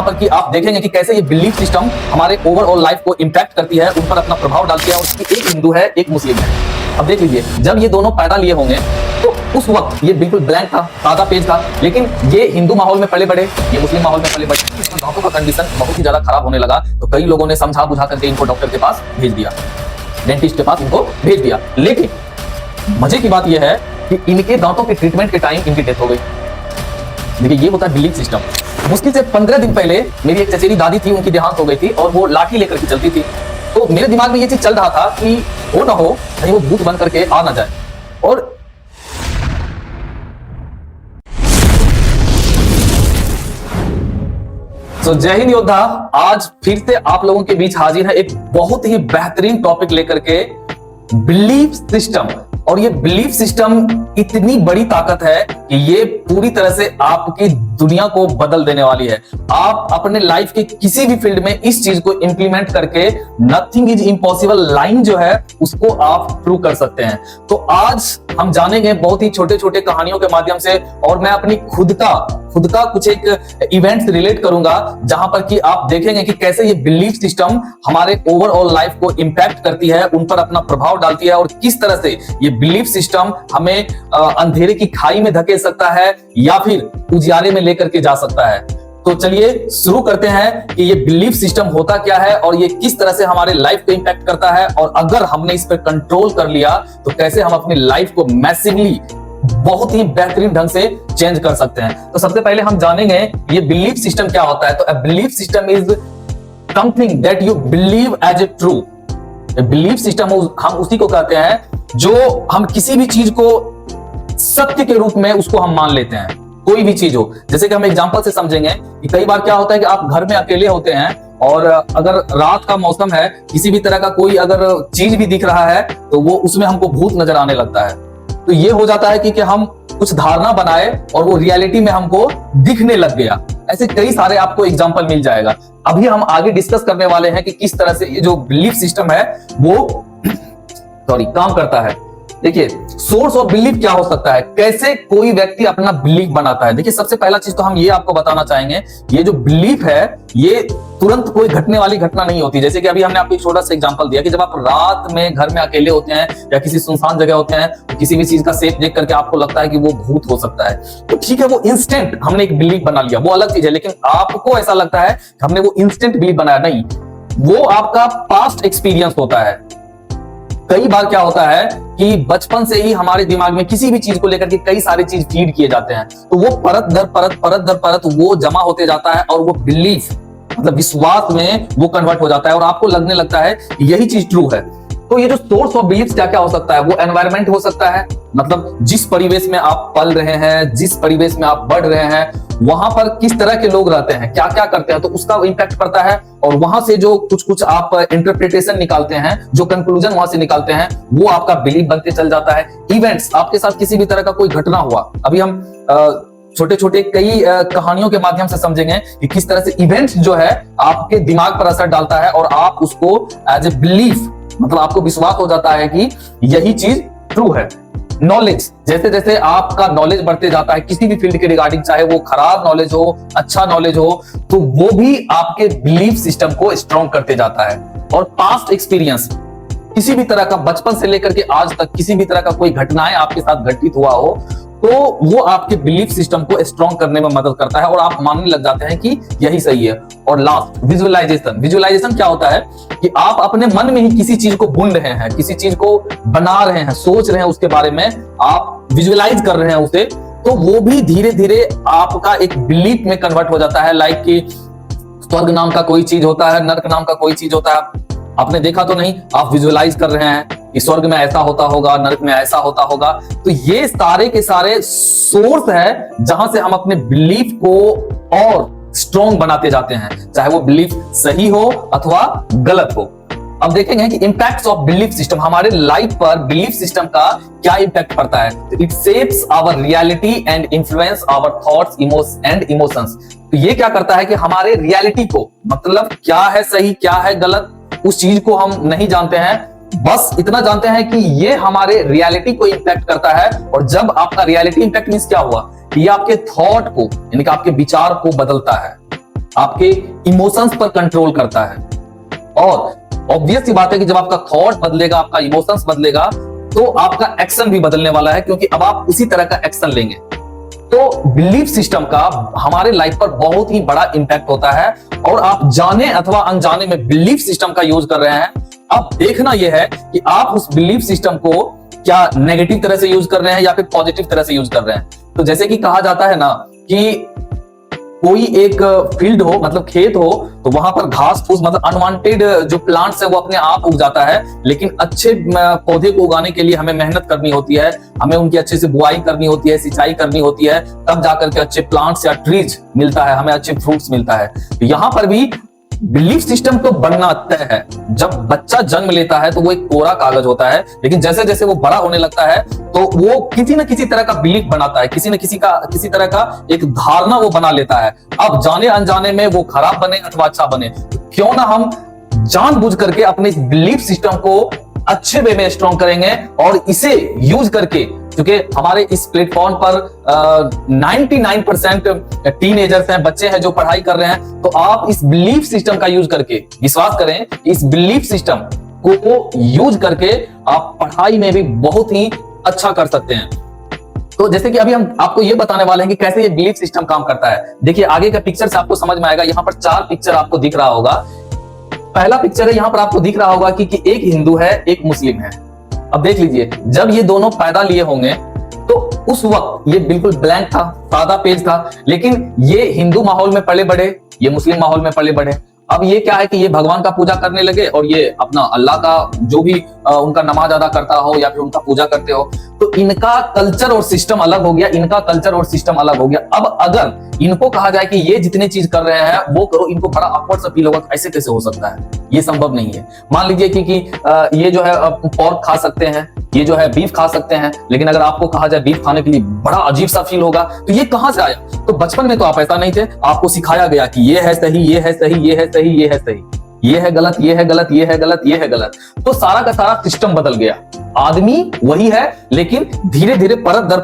पर कि आप देखेंगे कि कैसे ये बिलीफ सिस्टम हमारे ओवरऑल लाइफ को इंपैक्ट करती है, उन पर अपना प्रभाव डालती है। और उसकी एक हिंदू है, एक मुस्लिम है। अब देख लीजिए, जब ये दोनों पैदा लिए होंगे तो उस वक्त ये बिल्कुल ब्लैंक था, ताजा पेज था। लेकिन ये हिंदू माहौल में पले बड़े, ये मुस्लिम माहौल में पले बड़े, दांतों का कंडीशन बहुत ही ज्यादा खराब होने लगा। तो कई लोगों ने समझा बुझा करके इनको डॉक्टर के पास भेज दिया, डेंटिस्ट के पास इनको भेज दिया। लेकिन मजे की बात यह है कि इनके दांतों के ट्रीटमेंट के टाइम इनकी डेथ हो गई। देखिए, ये होता है बिलीफ सिस्टम। मुश्किल से 15 दिन पहले मेरी एक चचेरी दादी थी, उनकी देहांत हो गई थी और वो लाठी लेकर के चलती थी। तो मेरे दिमाग में ये चीज चल रहा था कि हो ना हो कहीं वो भूत बन करके आ ना जाए। और तो जय हिंद योद्धा, आज फिर से आप लोगों के बीच हाजिर है एक बहुत ही बेहतरीन टॉपिक लेकर के, बिलीफ सिस्टम। और ये बिलीफ सिस्टम इतनी बड़ी ताकत है कि ये पूरी तरह से आपकी दुनिया को बदल देने वाली है। आप अपने लाइफ के किसी भी फील्ड में इस चीज को इंप्लीमेंट करके नथिंग इज इम्पॉसिबल लाइन जो है उसको आप प्रूव कर सकते हैं। तो आज हम जानेंगे बहुत ही छोटे छोटे कहानियों के माध्यम से, और मैं अपनी खुद का कुछ एक इवेंट से रिलेट करूंगा, जहां पर कि आप देखेंगे कि कैसे ये बिलीफ सिस्टम हमारे ओवरऑल लाइफ को इंपैक्ट करती है, उन पर अपना प्रभाव डालती है, और किस तरह से ये बिलीफ सिस्टम हमें अंधेरे की खाई में धकेल सकता है या फिर उजियारे में लेकर के जा सकता है। तो चलिए शुरू करते हैं कि ये बिलीफ सिस्टम होता क्या है और ये किस तरह से हमारे लाइफ को इंपैक्ट करता है, और अगर हमने इस पर कंट्रोल कर लिया तो कैसे हम अपनी लाइफ को मैसिवली बहुत ही बेहतरीन ढंग से चेंज कर सकते हैं। तो सबसे पहले हम जानेंगे ये बिलीफ सिस्टम क्या होता है। तो a belief system is something that you believe as a true. Belief system हम उसी को कहते हैं जो हम किसी भी चीज को सत्य के रूप में उसको हम मान लेते हैं, कोई भी चीज हो। जैसे कि हम एग्जांपल से समझेंगे कि कई बार क्या होता है कि आप घर में अकेले होते हैं और अगर रात का मौसम है, किसी भी तरह का कोई अगर चीज भी दिख रहा है तो वो उसमें हमको भूत नजर आने लगता है। तो ये हो जाता है कि हम कुछ धारणा बनाए और वो रियलिटी में हमको दिखने लग गया। ऐसे कई सारे आपको एग्जांपल मिल जाएगा। अभी हम आगे डिस्कस करने वाले हैं कि किस तरह से ये जो बिलीफ सिस्टम है वो काम करता है। देखिए, सोर्स ऑफ बिलीफ क्या हो सकता है, कैसे कोई व्यक्ति अपना बिलीफ बनाता है। देखिए, सबसे पहला चीज तो हम ये आपको बताना चाहेंगे, ये जो बिलीफ है ये तुरंत कोई घटने वाली घटना नहीं होती। जैसे कि अभी हमने आपको एक छोटा सा एग्जांपल दिया कि जब आप रात में घर में अकेले होते हैं या किसी सुनसान जगह होते हैं तो किसी भी चीज का शेप देख करके आपको लगता है कि वो भूत हो सकता है, तो ठीक है, वो इंस्टेंट हमने एक बिलीफ बना लिया, वो अलग चीज है। लेकिन आपको ऐसा लगता है कि हमने वो इंस्टेंट बिलीफ बनाया, नहीं, वो आपका पास्ट एक्सपीरियंस होता है। कई बार क्या होता है कि बचपन से ही हमारे दिमाग में किसी भी चीज को लेकर के कई सारी चीज फीड किए जाते हैं, तो वो परत दर परत वो जमा होते जाता है और वो बिलीफ मतलब विश्वास में वो कन्वर्ट हो जाता है और आपको लगने लगता है यही चीज ट्रू है। तो ये जो सोर्स ऑफ बिलीफ क्या क्या हो सकता है, वो एनवायरनमेंट हो सकता है, मतलब जिस परिवेश में आप पल रहे हैं, जिस परिवेश में आप बढ़ रहे हैं, वहां पर किस तरह के लोग रहते हैं, क्या क्या करते हैं, तो उसका इंपैक्ट पड़ता है। और वहां से जो कुछ आप इंटरप्रिटेशन निकालते हैं, जो कंक्लूजन वहां से निकालते हैं, वो आपका बिलीफ बनते चल जाता है। इवेंट्स, आपके साथ किसी भी तरह का कोई घटना हुआ, अभी हम छोटे छोटे कई कहानियों के माध्यम से समझेंगे कि किस तरह से इवेंट्स जो है आपके दिमाग पर असर डालता है और आप उसको एज ए बिलीफ, मतलब आपको विश्वास हो जाता है कि यही चीज ट्रू है। नॉलेज, जैसे जैसे आपका नॉलेज बढ़ते जाता है किसी भी फील्ड के रिगार्डिंग, चाहे वो खराब नॉलेज हो, अच्छा नॉलेज हो, तो वो भी आपके बिलीफ सिस्टम को स्ट्रॉन्ग करते जाता है। और पास्ट एक्सपीरियंस, किसी भी तरह का बचपन से लेकर के आज तक किसी भी तरह का कोई घटनाएं आपके साथ घटित हुआ हो, तो वो आपके बिलीफ सिस्टम को स्ट्रॉन्ग करने में मदद करता है और आप मानने लग जाते हैं कि यही सही है। और लास्ट, विजुअलाइजेशन। विजुअलाइजेशन क्या होता है कि आप अपने मन में ही किसी चीज को बुन रहे हैं, किसी चीज को बना रहे हैं, सोच रहे हैं, उसके बारे में आप विजुअलाइज कर रहे हैं उसे, तो वो भी धीरे धीरे आपका एक बिलीफ में कन्वर्ट हो जाता है। लाइक कि स्वर्ग नाम का कोई चीज होता है, नर्क नाम का कोई चीज होता है, आपने देखा तो नहीं, आप विजुअलाइज कर रहे हैं कि स्वर्ग में ऐसा होता होगा, नरक में ऐसा होता होगा। तो ये सारे के सारे सोर्स है जहां से हम अपने बिलीफ को और स्ट्रॉन्ग बनाते जाते हैं, चाहे वो बिलीफ सही हो अथवा गलत हो। अब देखेंगे कि इंपैक्ट्स ऑफ बिलीफ सिस्टम, हमारे लाइफ पर बिलीफ सिस्टम का क्या इंपैक्ट पड़ता है। तो it shapes our reality and influence our thoughts and emotions. तो ये क्या करता है कि हमारे रियलिटी को, मतलब क्या है सही क्या है गलत, उस चीज को हम नहीं जानते हैं, बस इतना जानते हैं कि ये हमारे रियलिटी को इंपैक्ट करता है। और जब आपका रियलिटी इंपैक्ट मींस क्या हुआ कि ये आपके थॉट को, यानी कि आपके विचार को बदलता है। आपके इमोशंस पर कंट्रोल करता है। और ऑब्वियस सी बात है कि जब आपका थॉट बदलेगा, आपका इमोशंस बदलेगा, तो आपका एक्शन भी बदलने वाला है, क्योंकि अब आप उसी तरह का एक्शन लेंगे। तो बिलीफ सिस्टम का हमारे लाइफ पर बहुत ही बड़ा इंपैक्ट होता है, और आप जाने अथवा अनजाने में बिलीफ सिस्टम का यूज कर रहे हैं। अब देखना यह है कि आप उस बिलीफ सिस्टम को क्या नेगेटिव तरह से यूज कर रहे हैं या फिर पॉजिटिव तरह से यूज कर रहे हैं। तो जैसे कि कहा जाता है ना कि कोई एक फील्ड हो, मतलब खेत हो, तो वहां पर घास फूस मतलब अनवांटेड जो प्लांट्स है वो अपने आप उग जाता है, लेकिन अच्छे पौधे को उगाने के लिए हमें मेहनत करनी होती है, हमें उनकी अच्छे से बुआई करनी होती है, सिंचाई करनी होती है, तब जाकर के अच्छे प्लांट्स या ट्रीज मिलता है, हमें अच्छे फ्रूट्स मिलता है। तो यहाँ पर भी बिलीफ सिस्टम तो बनना तय है। जब बच्चा जन्म लेता है तो वो एक कोरा कागज होता है, लेकिन जैसे जैसे वो बड़ा होने लगता है तो वो किसी न किसी तरह का बिलीफ बनाता है, किसी न किसी तरह का एक धारणा वो बना लेता है। अब जाने अनजाने में वो खराब बने अथवा अच्छा बने, तो क्यों ना हम जानबूझ करके अपने इस बिलीफ सिस्टम को अच्छे वे में स्ट्रॉन्ग करेंगे, और इसे यूज करके, क्योंकि हमारे इस प्लेटफॉर्म पर 99% टीनेजर्स हैं, बच्चे हैं जो पढ़ाई कर रहे हैं, तो आप इस बिलीफ सिस्टम का यूज करके, विश्वास करें, इस बिलीफ सिस्टम को यूज करके आप पढ़ाई में भी बहुत ही अच्छा कर सकते हैं। तो जैसे कि अभी हम आपको ये बताने वाले हैं कि कैसे ये बिलीफ सिस्टम काम करता है। देखिए आगे का पिक्चर से आपको समझ में आएगा। यहाँ पर 4 पिक्चर आपको दिख रहा होगा। पहला पिक्चर है, यहाँ पर आपको दिख रहा होगा कि एक हिंदू है, एक मुस्लिम है। अब देख लीजिए, जब ये दोनों पैदा लिए होंगे तो उस वक्त ये बिल्कुल ब्लैंक था, सादा पेज था, लेकिन ये हिंदू माहौल में पले बढ़े, ये मुस्लिम माहौल में पले बढ़े। अब ये क्या है कि ये भगवान का पूजा करने लगे, और ये अपना अल्लाह का जो भी उनका नमाज अदा करता हो या फिर उनका पूजा करते हो, तो इनका कल्चर और सिस्टम अलग हो गया, इनका कल्चर और सिस्टम अलग हो गया। अब अगर इनको कहा जाए कि ये जितने चीज कर रहे हैं वो करो, इनको बड़ा ऑकवर्ड सा फील होगा, ऐसे कैसे हो सकता है, ये संभव नहीं है। मान लीजिए कि ये जो है पोर्क खा सकते हैं, ये जो है बीफ खा सकते हैं, लेकिन अगर आपको कहा जाए बीफ खाने के लिए बड़ा अजीब सा फील होगा, तो ये कहां से आया? तो बचपन में तो आप ऐसा नहीं थे, आपको सिखाया गया कि ये है सही, ये है सही, ये है सही, ये है सही, ये है गलत, ये है गलत, ये है गलत, ये है गलत। तो सारा का सारा सिस्टम बदल गया। आदमी वही है, लेकिन धीरे धीरे परत दर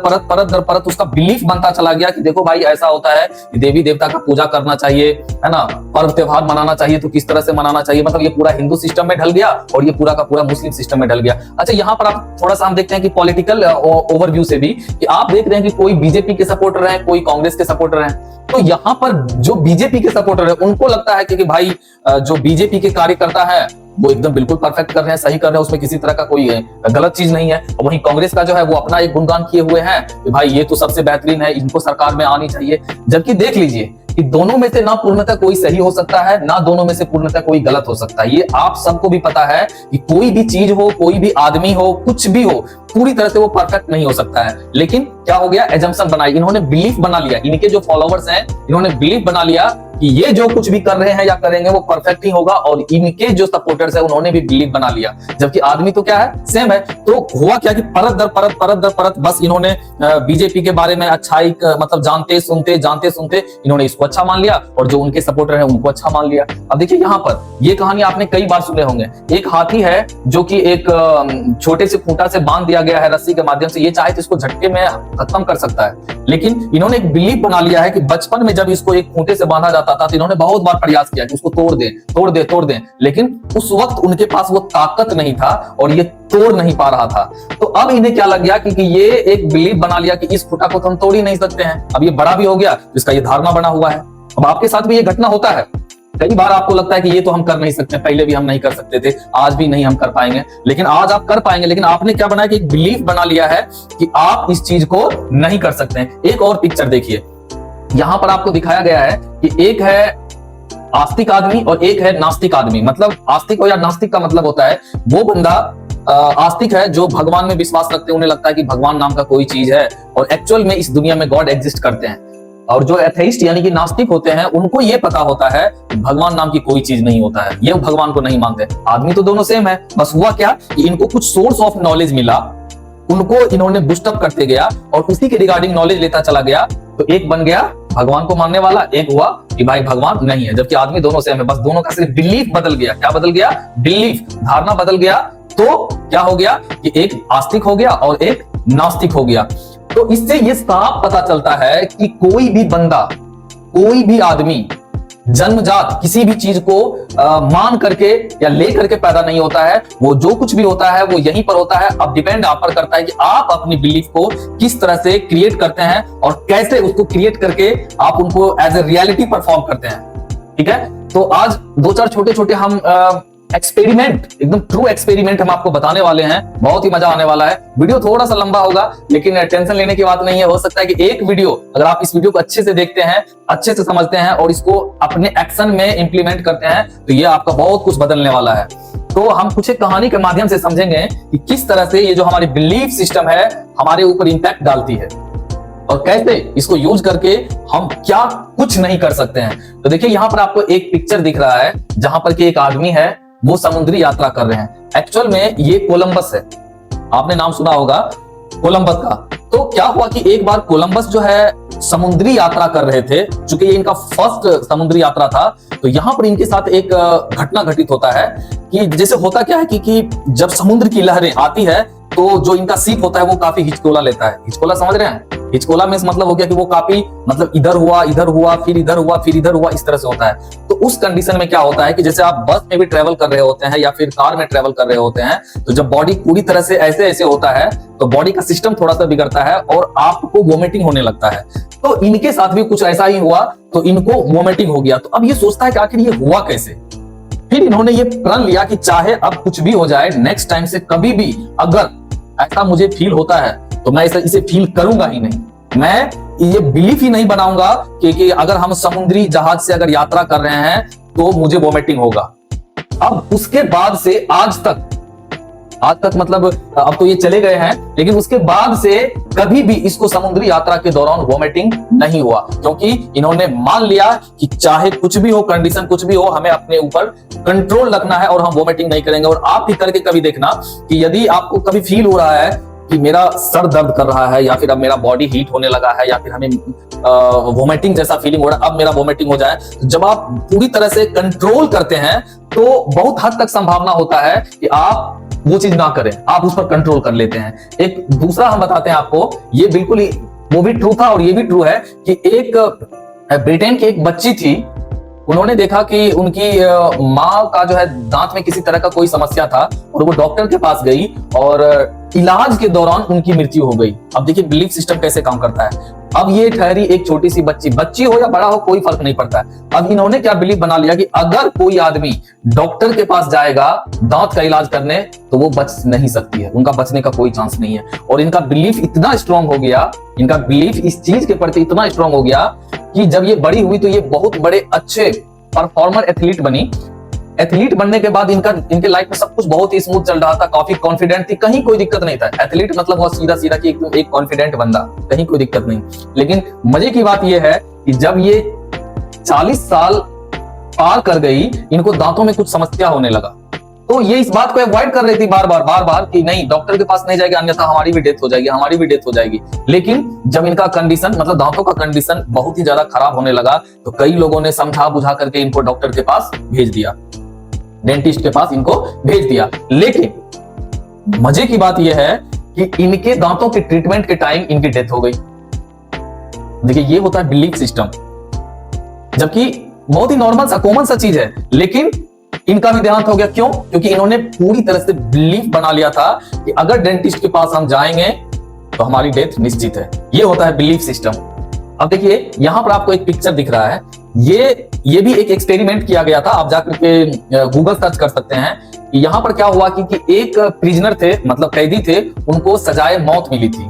परत उसका बिलीफ बनता चला गया कि देखो भाई ऐसा होता है, देवी देवता का पूजा करना चाहिए, है ना, पर्व त्योहार मनाना चाहिए तो किस तरह से मनाना चाहिए। मतलब ये पूरा हिंदू सिस्टम में ढल गया और ये पूरा का पूरा मुस्लिम सिस्टम में ढल गया। अच्छा, यहाँ पर आप थोड़ा सा हम देखते हैं कि पॉलिटिकल ओवरव्यू से भी कि आप देख रहे हैं कि कोई बीजेपी के सपोर्टर है, कोई कांग्रेस के सपोर्टर है। तो यहाँ पर जो बीजेपी के सपोर्टर है उनको लगता है कि भाई जो बीजेपी के कार्यकर्ता है वो एकदम बिल्कुल परफेक्ट कर रहे हैं, सही कर रहे हैं, उसमें किसी तरह का कोई गलत चीज नहीं है। और वहीं कांग्रेस का जो है वो अपना एक गुणगान किए हुए हैं कि भाई ये तो सबसे बेहतरीन है, इनको सरकार में आनी चाहिए। जबकि देख लीजिए कि दोनों में से ना पूर्णतः कोई सही हो सकता है, ना दोनों में से पूर्णतः कोई गलत हो सकता है। ये आप सबको भी पता है कि कोई भी चीज हो, कोई भी आदमी हो, कुछ भी हो, पूरी तरह से वो परफेक्ट नहीं हो सकता है। लेकिन क्या हो गया, एजम्पशन बनाई, इन्होंने बिलीफ बना लिया, इनके जो फॉलोवर्स हैं इन्होंने बिलीफ बना लिया कि ये जो कुछ भी कर रहे हैं या करेंगे वो परफेक्ट ही होगा, और इनके जो सपोर्टर्स है उन्होंने भी बिलीफ बना लिया। जबकि आदमी तो क्या है, सेम है। तो हुआ क्या कि परत दर परत बस इन्होंने बीजेपी के बारे में अच्छाई मतलब जानते सुनते इन्होंने इसको अच्छा मान लिया, और जो उनके सपोर्टर है उनको अच्छा मान लिया। अब देखिए यहाँ पर ये कहानी आपने कई बार सुने होंगे। एक हाथी है जो कि एक छोटे से खूंटा से बांध दिया गया है रस्सी के माध्यम से, ये चाहे तो इसको झटके में खत्म कर सकता है, लेकिन इन्होंने एक बिलीफ बना लिया है कि बचपन में जब इसको एक खूंटे से बांधा जाता था तो इन्होंने बहुत बार प्रयास किया कि उसको तोड़ दें, लेकिन उस वक्त उनके पास वो ताकत नहीं था और ये तोड़ नहीं पा रहा था। तो अब इन्हें क्या लग गया कि ये एक बिलीफ बना लिया कि इस खूंटा को तो हम तोड़ ही नहीं सकते हैं। अब ये बड़ा भी हो गया तो इसका ये धारणा बना हुआ है। अब आपके साथ भी ये घटना होता है, कई बार आपको लगता है कि ये तो हम कर नहीं सकते, पहले भी हम नहीं कर सकते थे, आज भी नहीं हम कर पाएंगे, लेकिन आज आप कर पाएंगे। लेकिन आपने क्या बनाया कि एक बिलीफ बना लिया है कि आप इस चीज को नहीं कर सकते हैं। एक और पिक्चर देखिए, यहां पर आपको दिखाया गया है कि एक है आस्तिक आदमी और एक है नास्तिक आदमी। मतलब आस्तिक या नास्तिक का मतलब होता है वो बंदा आस्तिक है जो भगवान में विश्वास रखते हैं, उन्हें लगता है कि भगवान नाम का कोई चीज है और एक्चुअल में इस दुनिया में गॉड एग्जिस्ट करते हैं। और जो एथेइस्ट यानी कि नास्तिक होते हैं उनको ये पता होता है कि भगवान नाम की कोई चीज नहीं होता है, ये भगवान को नहीं मानते। आदमी तो दोनों सेम है, बस हुआ क्या कि इनको कुछ सोर्स ऑफ नॉलेज मिला, उनको इन्होंने बूस्टअप करते गया और उसी के रिगार्डिंग नॉलेज लेता चला गया। तो एक बन गया भगवान को मानने वाला, एक हुआ कि भाई भगवान नहीं है, जबकि आदमी दोनों सेम है, बस दोनों का सिर्फ बिलीफ बदल गया। क्या बदल गया? बिलीफ, धारणा बदल गया। तो क्या हो गया कि एक आस्तिक हो गया और एक नास्तिक हो गया। तो इससे ये साफ पता चलता है कि कोई भी बंदा, कोई भी आदमी जन्मजात किसी भी चीज को मान करके या ले करके पैदा नहीं होता है। वो जो कुछ भी होता है वो यहीं पर होता है। अब डिपेंड आप पर करता है कि आप अपनी बिलीफ को किस तरह से क्रिएट करते हैं और कैसे उसको क्रिएट करके आप उनको एज ए रियलिटी परफॉर्म करते हैं। ठीक है, तो आज दो चार छोटे छोटे हम एक्सपेरिमेंट, एकदम ट्रू एक्सपेरिमेंट हम आपको बताने वाले हैं। बहुत ही मजा आने वाला है। वीडियो थोड़ा सा लंबा होगा लेकिन टेंशन लेने की बात नहीं है। हो सकता है कि एक वीडियो, अगर आप इस वीडियो को अच्छे से देखते हैं, अच्छे से समझते हैं और इसको अपने एक्शन में इंप्लीमेंट करते हैं तो ये आपका बहुत कुछ बदलने वाला है। तो हम कुछ एक कहानी के माध्यम से समझेंगे कि किस तरह से ये जो हमारी बिलीफ सिस्टम है हमारे ऊपर इंपैक्ट डालती है और कैसे इसको यूज करके हम क्या कुछ नहीं कर सकते हैं। तो देखिए यहाँ पर आपको एक पिक्चर दिख रहा है जहां पर कि एक आदमी है, वो समुद्री यात्रा कर रहे हैं। एक्चुअल में ये कोलंबस है, आपने नाम सुना होगा कोलंबस का। तो क्या हुआ कि एक बार कोलंबस जो है समुद्री यात्रा कर रहे थे, चूंकि ये इनका फर्स्ट समुद्री यात्रा था। तो यहाँ पर इनके साथ एक घटना घटित होता है कि जैसे होता क्या है कि जब समुद्र की लहरें आती है तो जो इनका सीप होता है वो काफी हिचकोला लेता है। हिचकोला समझ रहे हैं? हिचकोला में मतलब हो गया कि वो काफी मतलब इधर हुआ फिर इधर हुआ, इस तरह से होता है। तो उस कंडीशन में क्या होता है कि जैसे आप बस में भी ट्रेवल कर रहे होते हैं या फिर कार में ट्रेवल कर रहे होते हैं, तो जब बॉडी पूरी तरह से ऐसे होता है तो बॉडी का सिस्टम थोड़ा सा बिगड़ता है और आपको वोमिटिंग होने लगता है। तो इनके साथ भी कुछ ऐसा ही हुआ, तो इनको वोमिटिंग हो गया। तो अब ये सोचता है कि आखिर ये हुआ कैसे। फिर इन्होंने ये प्रण लिया कि चाहे अब कुछ भी हो जाए, नेक्स्ट टाइम से कभी भी अगर ऐसा मुझे फील होता है तो मैं इसे फील करूंगा ही नहीं। मैं ये बिलीफ ही नहीं बनाऊंगा कि अगर हम समुद्री जहाज से अगर यात्रा कर रहे हैं तो मुझे वोमिटिंग होगा। अब उसके बाद से आज तक मतलब अब तो ये चले गए हैं, लेकिन उसके बाद से कभी भी इसको समुद्री यात्रा के दौरान वोमिटिंग नहीं हुआ, क्योंकि इन्होंने मान लिया कि चाहे कुछ भी हो, कंडीशन कुछ भी हो, हमें अपने ऊपर कंट्रोल रखना है और हम वोमिटिंग नहीं करेंगे। और आप भी करके कभी देखना कि यदि आपको कभी फील हो रहा है कि मेरा सर दर्द कर रहा है या फिर अब मेरा बॉडी हीट होने लगा है या फिर हमें वोमिटिंग जैसा फीलिंग हो रहा है, अब मेरा वोमिटिंग हो जाए, तो जब आप पूरी तरह से कंट्रोल करते हैं तो बहुत हद तक संभावना होता है कि आप वो चीज ना करें, आप उस पर कंट्रोल कर लेते हैं। एक दूसरा हम बताते हैं आपको, ये बिल्कुल ही वो भी ट्रू था और ये भी ट्रू है कि एक ब्रिटेन की एक बच्ची थी। उन्होंने देखा कि उनकी माँ का जो है दांत में किसी तरह का कोई समस्या था और वो डॉक्टर के पास गई और इलाज के दौरान उनकी मृत्यु हो गई। अब देखिए बिलीफ सिस्टम कैसे काम करता है। अब ये ठहरी एक छोटी सी बच्ची हो या बड़ा हो कोई फर्क नहीं पड़ता है। अब इन्होंने क्या बिलीफ बना लिया कि अगर कोई आदमी डॉक्टर के पास जाएगा दांत का इलाज करने तो वो बच नहीं सकती है, उनका बचने का कोई चांस नहीं है। और इनका बिलीफ इतना स्ट्रांग हो गया, इनका बिलीफ इस चीज के प्रति इतना स्ट्रांग हो गया कि जब ये बड़ी हुई तो ये बहुत बड़े अच्छे परफॉर्मर एथलीट बनी। एथलीट बनने के बाद इनके लाइफ में सब कुछ बहुत ही स्मूथ चल रहा था, काफी कॉन्फिडेंट थी, कहीं कोई दिक्कत नहीं था। एथलीट मतलब बहुत सीधा कि एक कॉन्फिडेंट बंदा, कहीं कोई दिक्कत नहीं। लेकिन मजे की बात यह है कि जब ये 40 साल पार कर गई, इनको दांतों में कुछ समस्या होने लगा। तो ये इस बात को अवॉइड कर रही थी बार बार कि नहीं डॉक्टर के पास नहीं जाएगी, अन्यथा हमारी भी डेथ हो जाएगी। लेकिन जब इनका कंडीशन मतलब दांतों का कंडीशन बहुत ही ज्यादा खराब होने लगा तो कई लोगों ने समझा बुझा करके इनको डॉक्टर के पास भेज दिया, डेंटिस्ट के पास इनको भेज दिया। लेकिन मजे की बात यह है कि इनके दांतों के ट्रीटमेंट के टाइम इनकी डेथ हो गई। देखिए ये होता है बिलीफ सिस्टम, जबकि बहुत ही नॉर्मल सा कॉमन सा चीज है, लेकिन इनका भी देहांत हो गया। क्यों? क्योंकि इन्होंने पूरी तरह से बिलीफ बना लिया था कि अगर डेंटिस्ट के पास हम जाएंगे तो हमारी डेथ निश्चित है। ये होता है बिलीफ सिस्टम। अब देखिए यहां पर आपको एक पिक्चर दिख रहा है, ये भी एक एक्सपेरिमेंट किया गया था। आप जाकर के गूगल सर्च कर सकते हैं। यहां पर क्या हुआ कि एक प्रिजनर थे, मतलब कैदी थे, उनको सजाए मौत मिली थी।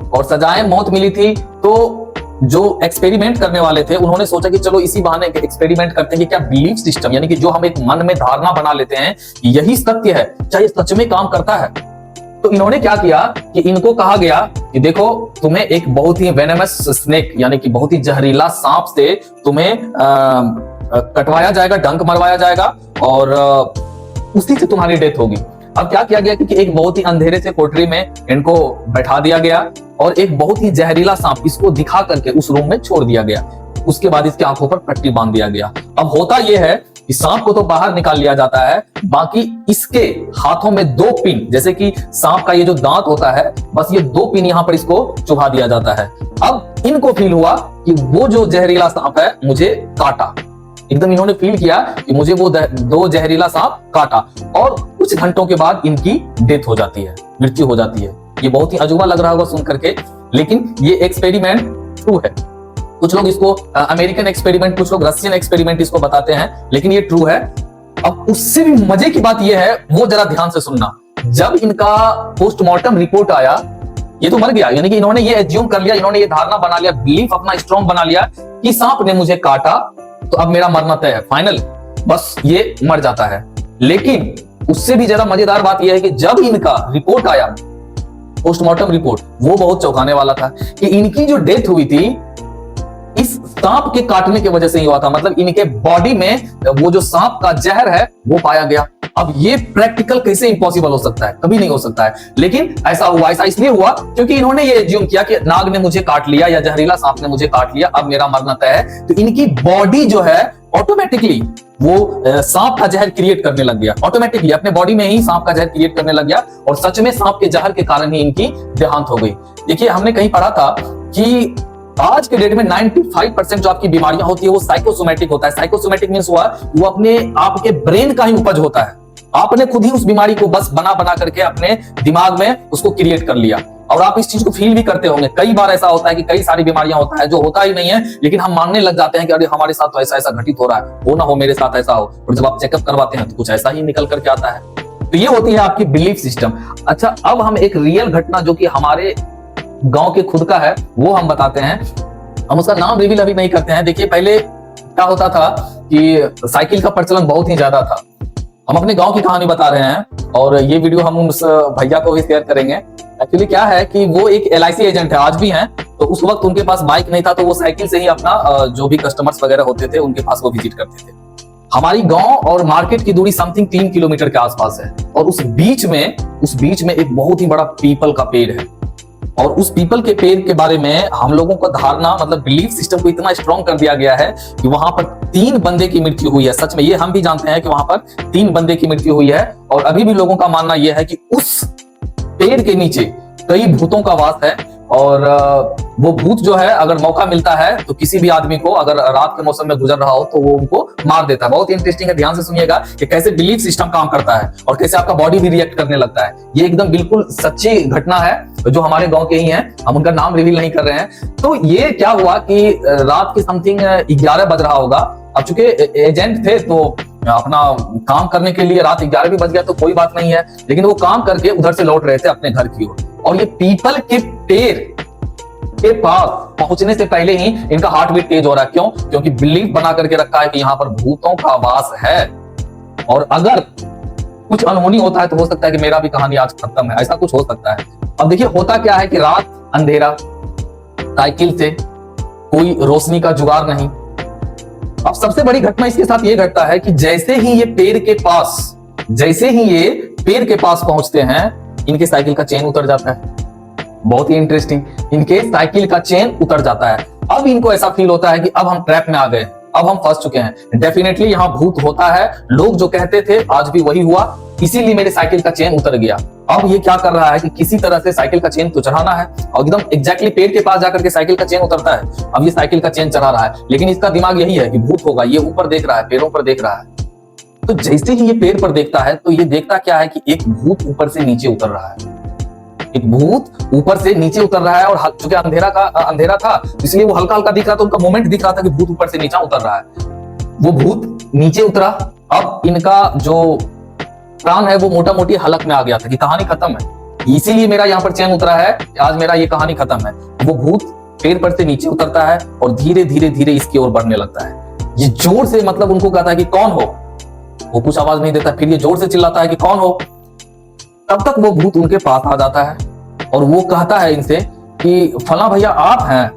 और सजाए मौत मिली थी तो जो एक्सपेरिमेंट करने वाले थे उन्होंने सोचा कि चलो इसी बहाने एक्सपेरिमेंट करते हैं कि क्या बिलीफ सिस्टम, यानी कि जो हम एक मन में धारणा बना लेते हैं यही सत्य है, क्या ये सच में काम करता है। तो इन्होंने क्या किया कि इनको कहा गया कि देखो तुम्हें एक बहुत ही वेनेमस स्नेक यानी कि बहुत ही जहरीला सांप से तुम्हें कटवाया जाएगा, डंक मरवाया जाएगा और उसी से तुम्हारी डेथ होगी। अब क्या किया गया कि एक बहुत ही अंधेरे से कोठरी में इनको बैठा दिया गया और एक बहुत ही जहरीला सांप इसको दिखा करके उस रूम में छोड़ दिया गया। उसके बाद इसके आंखों पर पट्टी बांध दिया गया। अब होता यह है कि सांप को तो बाहर निकाल लिया जाता है, बाकी इसके हाथों में 2 पिन, जैसे कि सांप का ये जो दांत होता है, बस ये 2 पिन यहां पर इसको चुभा दिया जाता है। अब इनको फील हुआ कि वो जो जहरीला सांप है मुझे काटा। एकदम इन्होंने फील किया कि मुझे वो दो जहरीला सांप काटा, और कुछ घंटों के बाद इनकी डेथ हो जाती है, मृत्यु हो जाती है। ये बहुत ही अजूबा लग रहा होगा सुन करके, लेकिन ये एक्सपेरिमेंट ट्रू है। कुछ लोग इसको अमेरिकन एक्सपेरिमेंट, कुछ लोग रशियन एक्सपेरिमेंट इसको बताते हैं, लेकिन ये ट्रू है। अब उससे भी मजे की बात यह है, वो जरा ध्यान से सुनना, जब इनका पोस्टमार्टम रिपोर्ट आया, ये तो मर गया, यानी कि इन्होंने ये एज्यूम कर लिया, इन्होंने ये धारणा बना लिया, बिलीफ अपना स्ट्रॉन्ग बना लिया कि सांप ने मुझे काटा तो अब मेरा मरना तय है, फाइनल, बस ये मर जाता है। लेकिन उससे भी ज्यादा मजेदार बात यह है कि जब इनका रिपोर्ट आया, पोस्टमार्टम रिपोर्ट, वो बहुत चौंकाने वाला था कि इनकी जो डेथ हुई थी इस सांप के काटने की वजह से ही हुआ था। मतलब इनके बॉडी में वो जो सांप का जहर है वो पाया गया। अब ये प्रैक्टिकल कैसे इम्पॉसिबल हो सकता है, कभी नहीं हो सकता है, लेकिन ऐसा हुआ। ऐसा इसलिए हुआ क्योंकि इन्होंने ये एज्यूम किया कि नाग ने मुझे काट लिया या जहरीला सांप ने मुझे काट लिया, अब मेरा मरना तय है। तो इनकी बॉडी जो है ऑटोमेटिकली वो सांप का जहर क्रिएट करने लग गया, ऑटोमेटिकली अपने बॉडी में ही सांप का जहर क्रिएट करने लग गया, और सच में सांप के जहर के कारण ही इनकी देहांत हो गई। देखिए, हमने कहीं पढ़ा था कि आज के डेट में 95% जो आपकी बीमारियां होती है वो साइकोसोमैटिक होता है। साइकोसोमैटिक मींस हुआ वो अपने आपके ब्रेन का ही उपज होता है। आपने खुद ही उस बीमारी को बस बना करके अपने दिमाग में उसको क्रिएट कर लिया, और आप इस चीज को फील भी करते होंगे। कई बार ऐसा होता है कि कई सारी बीमारियां होता है जो होता ही नहीं है, लेकिन हम मानने लग जाते हैं कि अरे हमारे साथ तो ऐसा ऐसा घटित हो रहा है, हो ना हो मेरे साथ ऐसा हो, और जब आप चेकअप करवाते हैं तो कुछ ऐसा ही निकल करके आता है। तो ये होती है आपकी बिलीफ सिस्टम। अच्छा, अब हम एक रियल घटना जो कि हमारे गांव के खुद का है वो हम बताते हैं। हम उसका नाम रिवील अभी नहीं करते हैं। देखिए, पहले क्या होता था कि साइकिल का प्रचलन बहुत ही ज्यादा था। हम अपने गांव की कहानी बता रहे हैं, और ये वीडियो हम उस भैया को भी शेयर करेंगे। एक्चुअली क्या है कि वो एक LIC एजेंट है, आज भी हैं। तो उस वक्त उनके पास बाइक नहीं था, तो वो साइकिल से ही अपना जो भी कस्टमर्स वगैरह होते थे उनके पास वो विजिट करते थे। हमारी गांव और मार्केट की दूरी समथिंग 3 किलोमीटर के आसपास है, और उस बीच में एक बहुत ही बड़ा पीपल का पेड़ है। और उस पीपल के पेड़ के बारे में हम लोगों का धारणा, मतलब बिलीफ सिस्टम को इतना स्ट्रॉन्ग कर दिया गया है कि वहां पर 3 बंदे की मृत्यु हुई है। सच में ये हम भी जानते हैं कि वहां पर 3 बंदे की मृत्यु हुई है, और अभी भी लोगों का मानना यह है कि उस पेड़ के नीचे कई भूतों का वास है। और वो भूत जो है, अगर मौका मिलता है तो किसी भी आदमी को, अगर रात के मौसम में गुजर रहा हो तो वो उनको मार देता है। बहुत इंटरेस्टिंग है, ध्यान से सुनिएगा कि कैसे बिलीफ सिस्टम काम करता है और कैसे आपका बॉडी भी रिएक्ट करने लगता है। ये एकदम बिल्कुल सच्ची घटना है जो हमारे गांव के ही है, हम उनका नाम रिवील नहीं कर रहे हैं। तो ये क्या हुआ कि रात के समथिंग 11 बज रहा होगा। अब चूंकि एजेंट थे तो अपना काम करने के लिए रात 11 भी बज गया तो कोई बात नहीं है, लेकिन वो काम करके उधर से लौट रहे थे अपने घर की ओर, और ये पीपल के पेड़ के पास पहुंचने से पहले ही इनका हार्ट बीट तेज हो रहा है। क्यों? क्योंकि बिलीफ बना करके रखा है कि यहाँ पर भूतों का वास है, और अगर कुछ अनहोनी होता है तो हो सकता है कि मेरा भी कहानी आज खत्म है, ऐसा कुछ हो सकता है। अब देखिए, होता क्या है कि रात अंधेरा, साइकिल से कोई रोशनी का जुगाड़ नहीं। अब सबसे बड़ी घटना इसके साथ ये घटता है कि जैसे ही ये पेड़ के पास पहुंचते हैं, इनके साइकिल का चेन उतर जाता है। बहुत ही इंटरेस्टिंग, इनके साइकिल का चेन उतर जाता है। अब इनको ऐसा फील होता है कि अब हम ट्रैप में आ गए, अब हम फंस चुके हैं। डेफिनेटली यहाँ भूत होता है, लोग जो कहते थे आज भी वही हुआ, इसीलिए मेरे साइकिल का चेन उतर गया। अब ये क्या कर रहा है कि किसी तरह से साइकिल का चेन तो चढ़ाना है, और एकदम एग्जैक्टली पेड़ के पास जाकर के साइकिल का चेन उतरता है। अब ये साइकिल का चेन चढ़ा रहा है, लेकिन इसका दिमाग यही है कि भूत होगा। ये ऊपर देख रहा है, पेड़ों पर देख रहा है। तो जैसे ही ये पेड़ पर देखता है तो ये देखता क्या है कि एक भूत ऊपर से नीचे उतर रहा है। एक भूत ऊपर से नीचे उतर रहा है, और चूंकि अंधेरा था इसलिए वो हल्का हल्का दिख रहा था, उनका मूवमेंट दिख रहा था कि भूत ऊपर से नीचे उतर रहा है। वो भूत नीचे उतरा। अब इनका जो प्राण है वो मोटा मोटी हलक में आ गया था कि कहानी खत्म है, इसीलिए मेरा यहाँ पर चैन उतरा है, आज मेरा ये कहानी खत्म है। वो भूत पेड़ पर से नीचे उतरता है और धीरे धीरे धीरे इसकी ओर बढ़ने लगता है। ये जोर से, मतलब उनको कहता है कि कौन हो, वो कुछ आवाज नहीं देता, फिर ये जोर से चिल्लाता है कि कौन हो। तब तक वो भूत उनके पास आ जाता है और वो कहता है इनसे कि फला भैया आप हैं।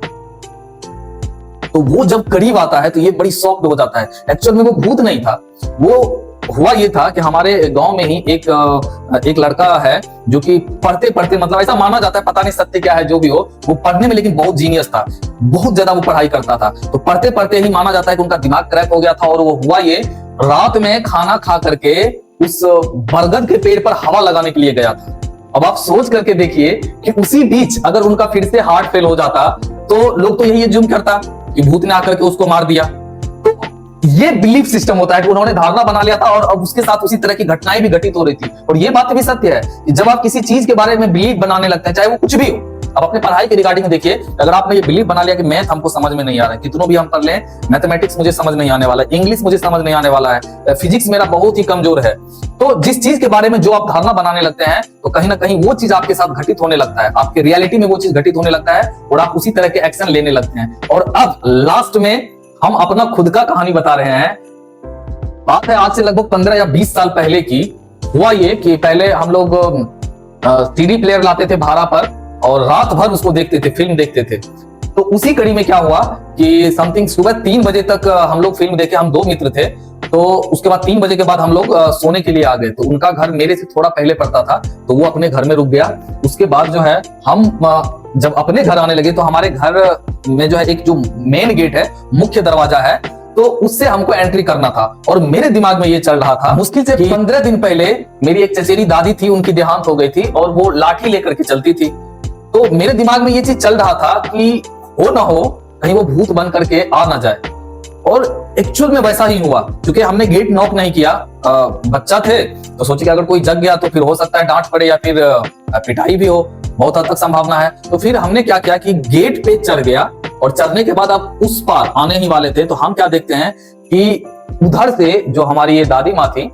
तो वो जब करीब आता है तो ये बड़ी शॉक्ड हो जाता है। एक्चुअल में वो भूत नहीं था, वो हुआ ये था कि हमारे गांव में ही एक लड़का है जो कि पढ़ते पढ़ते, मतलब ऐसा माना जाता है, पता नहीं सत्य क्या है, जो भी हो, वो पढ़ने में लेकिन बहुत जीनियस था, बहुत ज्यादा वो पढ़ाई करता था। तो पढ़ते पढ़ते ही माना जाता है कि उनका दिमाग क्रैक हो गया था, और वो हुआ ये, रात में खाना खा करके उस बरगद के पेड़ पर हवा लगाने के लिए गया था। अब आप सोच करके देखिए कि उसी बीच अगर उनका फिर से हार्ट फेल हो जाता तो लोग तो यही अज्यूम करता कि भूत ने आकर के उसको मार दिया। तो ये बिलीफ सिस्टम होता है कि उन्होंने धारणा बना लिया था और अब उसके साथ उसी तरह की घटनाएं भी घटित हो रही थी। और ये बात भी सत्य है कि जब आप किसी चीज के बारे में बिलीव बनाने लगते हैं, चाहे वो कुछ भी हो। अब अपने पढ़ाई के रिगार्डिंग देखिए, अगर आपने ये बिलीव बना लिया कि मैथ हमको समझ में नहीं आ रहा है, कितनों भी हम कर लें, मैथमेटिक्स मुझे समझ नहीं आने वाला है, इंग्लिश मुझे समझ नहीं आने वाला है, फिजिक्स मेरा बहुत ही कमजोर है, तो जिस चीज के बारे में जो आप धारणा बनाने लगते हैं, तो कहीं ना कहीं वो चीज आपके साथ घटित होने लगता है, आपके रियलिटी में वो चीज घटित होने लगता है और आप उसी तरह के एक्शन लेने लगते हैं। और अब लास्ट में हम अपना खुद का कहानी बता रहे हैं। बात है आज से लगभग 15 या 20 साल पहले की। हुआ ये कि पहले हम लोग सीडी प्लेयर लाते थे भाड़ा पर और रात भर उसको देखते थे, फिल्म देखते थे। तो उसी कड़ी में क्या हुआ कि समथिंग सुबह 3 बजे तक हम लोग फिल्म देखे, हम 2 मित्र थे। तो उसके बाद 3 बजे के बाद हम लोग सोने के लिए आ गए। तो उनका घर मेरे से थोड़ा पहले पड़ता था, तो वो अपने घर में रुक गया। उसके बाद जो है हम जब अपने घर आने लगे तो हमारे घर में जो है एक जो मेन गेट है, मुख्य दरवाजा है, तो उससे हमको एंट्री करना था। और मेरे दिमाग में ये चल रहा था, मुश्किल से 15 दिन पहले मेरी एक चचेरी दादी थी, उनकी देहांत हो गई थी और वो लाठी लेकर के चलती थी। तो मेरे दिमाग में ये चीज चल रहा था कि हो ना हो कहीं वो भूत बन करके आ ना जाए। और एक्चुअल में वैसा ही हुआ, क्योंकि हमने गेट नॉक नहीं किया। बच्चा थे तो सोचे कि अगर कोई जग गया तो फिर हो सकता है डांट पड़े या फिर पिटाई भी हो, बहुत हद तक संभावना है। तो फिर हमने क्या किया कि गेट पे चढ़ गया और चढ़ने के बाद आप उस पार आने ही वाले थे। तो हम क्या देखते हैं कि उधर से जो हमारी ये दादी माँ थी,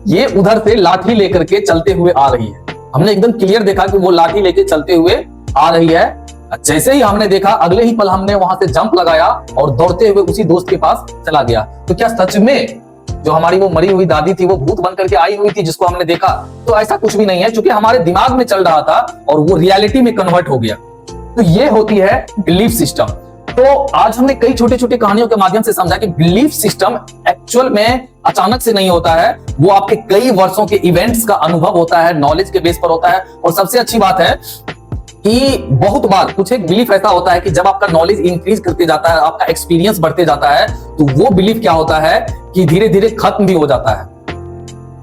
ये उधर से लाठी लेकर के चलते हुए आ रही है। हमने एकदम क्लियर देखा कि वो लाठी लेके चलते हुए आ रही है। जैसे ही हमने देखा, अगले ही पल हमने वहां से जंप लगाया और दौड़ते हुए उसी दोस्त के पास चला गया। तो क्या सच में जो हमारी वो मरी हुई दादी थी वो भूत बन करके आई हुई थी जिसको हमने देखा? तो ऐसा कुछ भी नहीं है, क्योंकि हमारे दिमाग में चल रहा था और वो रियलिटी में कन्वर्ट हो गया। तो ये होती है बिलीफ सिस्टम। तो आज हमने कई छोटी छोटी कहानियों के माध्यम से समझा कि बिलीफ सिस्टम एक्चुअल में अचानक से नहीं होता है, वो आपके कई वर्षों के इवेंट्स का अनुभव होता है, नॉलेज के बेस पर होता है। और सबसे अच्छी बात है कि बहुत बार कुछ एक बिलीफ ऐसा होता है कि जब आपका नॉलेज इंक्रीज करते जाता है, आपका एक्सपीरियंस बढ़ते जाता है, तो वो बिलीफ क्या होता है कि धीरे धीरे खत्म भी हो जाता है।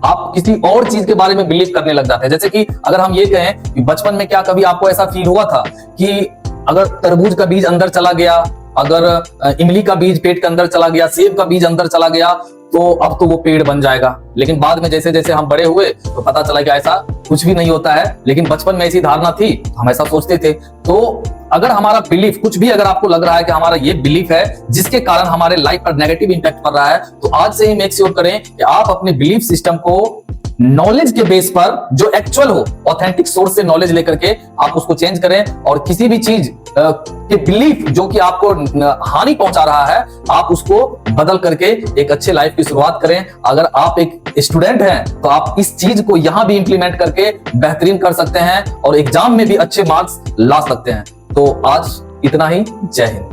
आप किसी और चीज के बारे में बिलीव करने लग जाते हैं। जैसे कि अगर हम ये कहें कि बचपन में क्या कभी आपको ऐसा फील हुआ था कि अगर तरबूज का बीज अंदर चला गया, अगर इमली का बीज पेट के अंदर चला गया, सेब का बीज अंदर चला गया, तो अब तो वो पेड़ बन जाएगा। लेकिन बाद में जैसे जैसे हम बड़े हुए तो पता चला कि ऐसा कुछ भी नहीं होता है। लेकिन बचपन में ऐसी धारणा थी, हम ऐसा सोचते थे। तो अगर हमारा बिलीफ कुछ भी, अगर आपको लग रहा है कि हमारा ये बिलीफ है जिसके कारण हमारे लाइफ पर नेगेटिव इंपैक्ट पड़ रहा है, तो आज से ही मेक श्योर करें कि आप अपने बिलीफ सिस्टम को नॉलेज के बेस पर, जो एक्चुअल हो, ऑथेंटिक सोर्स से नॉलेज लेकर के आप उसको चेंज करें। और किसी भी चीज के बिलीफ जो कि आपको हानि पहुंचा रहा है, आप उसको बदल करके एक अच्छे लाइफ की शुरुआत करें। अगर आप एक स्टूडेंट हैं तो आप इस चीज को यहां भी इंप्लीमेंट करके बेहतरीन कर सकते हैं और एग्जाम में भी अच्छे मार्क्स ला सकते हैं। तो आज इतना ही। जय हिंद।